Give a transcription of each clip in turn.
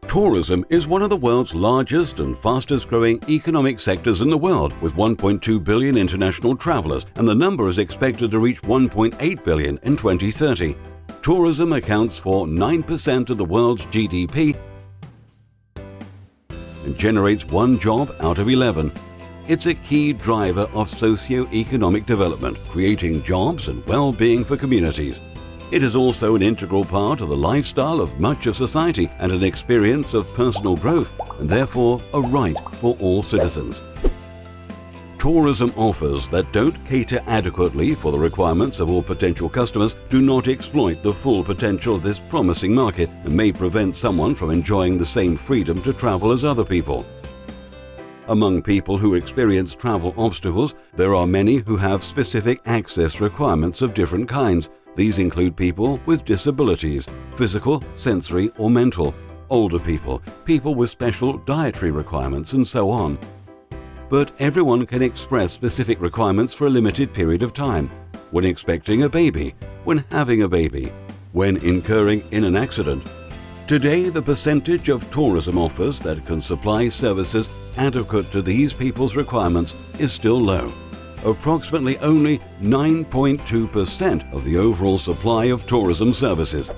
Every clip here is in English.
Tourism is one of the world's largest and fastest growing economic sectors in the world, with 1.2 billion international travelers, and the number is expected to reach 1.8 billion in 2030. Tourism accounts for 9% of the world's GDP and generates 1 job out of 11. It's a key driver of socio-economic development, creating jobs and well-being for communities. It is also an integral part of the lifestyle of much of society and an experience of personal growth, and therefore a right for all citizens. Tourism offers that don't cater adequately for the requirements of all potential customers do not exploit the full potential of this promising market and may prevent someone from enjoying the same freedom to travel as other people. Among people who experience travel obstacles, there are many who have specific access requirements of different kinds. These include people with disabilities, physical, sensory or mental, older people, people with special dietary requirements and so on. But everyone can express specific requirements for a limited period of time: when expecting a baby, when having a baby, when incurring in an accident. Today, the percentage of tourism offers that can supply services adequate to these people's requirements is still low. Approximately only 9.2% of the overall supply of tourism services.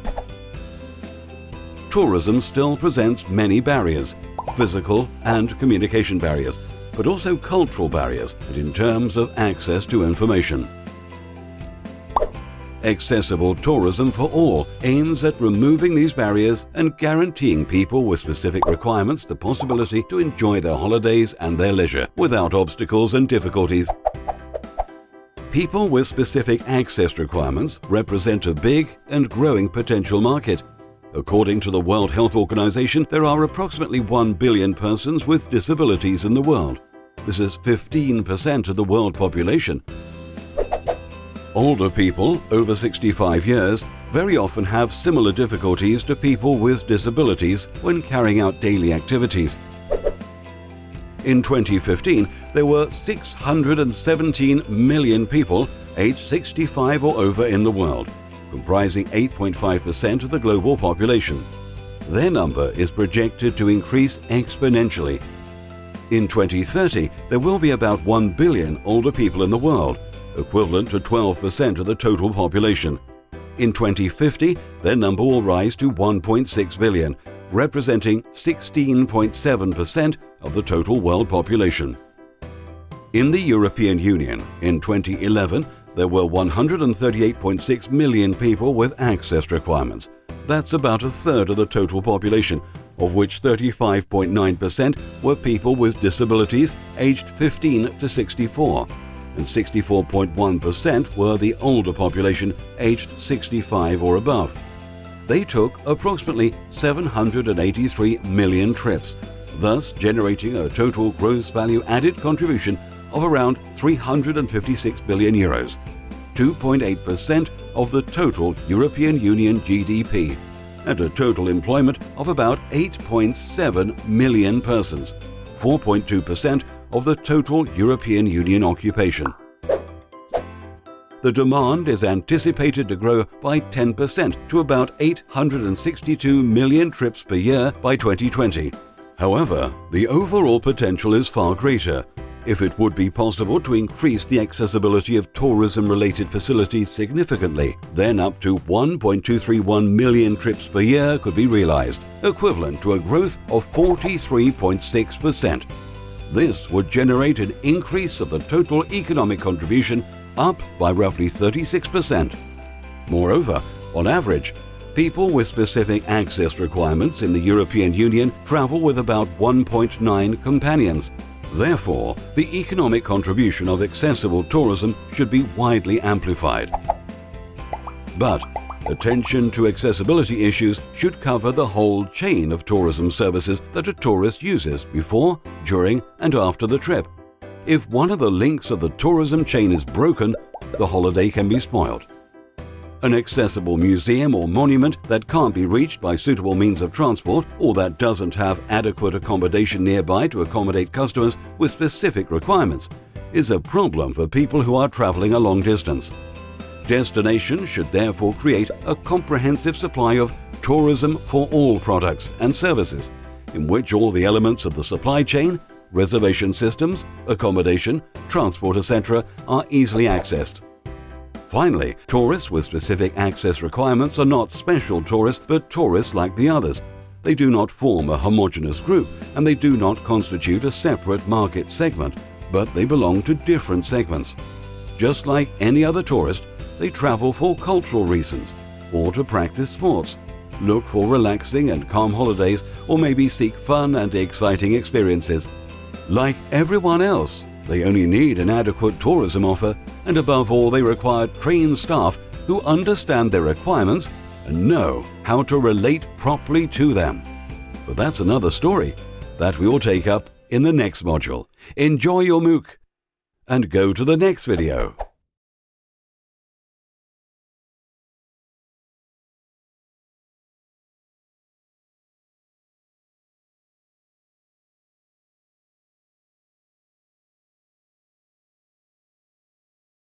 Tourism still presents many barriers, physical and communication barriers, but also cultural barriers and in terms of access to information. Accessible Tourism for All aims at removing these barriers and guaranteeing people with specific requirements the possibility to enjoy their holidays and their leisure without obstacles and difficulties. People with specific access requirements represent a big and growing potential market. According to the World Health Organization, there are approximately 1 billion persons with disabilities in the world. This is 15% of the world population. Older people over 65 years very often have similar difficulties to people with disabilities when carrying out daily activities. In 2015, there were 617 million people aged 65 or over in the world, comprising 8.5% of the global population. Their number is projected to increase exponentially. In 2030, there will be about 1 billion older people in the world, equivalent to 12% of the total population. In 2050, their number will rise to 1.6 billion, representing 16.7% of the total world population. In the European Union, in 2011, there were 138.6 million people with access requirements. That's about a third of the total population, of which 35.9% were people with disabilities aged 15 to 64, and 64.1% were the older population aged 65 or above. They took approximately 783 million trips, thus generating a total gross value added contribution of around 356 billion euros, 2.8% of the total European Union GDP, and a total employment of about 8.7 million persons, 4.2% of the total European Union occupation. The demand is anticipated to grow by 10% to about 862 million trips per year by 2020. However, the overall potential is far greater. If it would be possible to increase the accessibility of tourism-related facilities significantly, then up to 1.231 million trips per year could be realized, equivalent to a growth of 43.6%. This would generate an increase of the total economic contribution up by roughly 36%. Moreover, on average, people with specific access requirements in the European Union travel with about 1.9 companions. Therefore, the economic contribution of accessible tourism should be widely amplified. But attention to accessibility issues should cover the whole chain of tourism services that a tourist uses before, during, and after the trip. If one of the links of the tourism chain is broken, the holiday can be spoiled. An accessible museum or monument that can't be reached by suitable means of transport, or that doesn't have adequate accommodation nearby to accommodate customers with specific requirements, is a problem for people who are traveling a long distance. Destinations should therefore create a comprehensive supply of tourism for all products and services, in which all the elements of the supply chain, reservation systems, accommodation, transport, etc. are easily accessed. Finally, tourists with specific access requirements are not special tourists but tourists like the others. They do not form a homogeneous group and they do not constitute a separate market segment, but they belong to different segments. Just like any other tourist, they travel for cultural reasons, or to practice sports, look for relaxing and calm holidays, or maybe seek fun and exciting experiences. Like everyone else, they only need an adequate tourism offer, and above all they require trained staff who understand their requirements and know how to relate properly to them. But that's another story that we will take up in the next module. Enjoy your MOOC and go to the next video.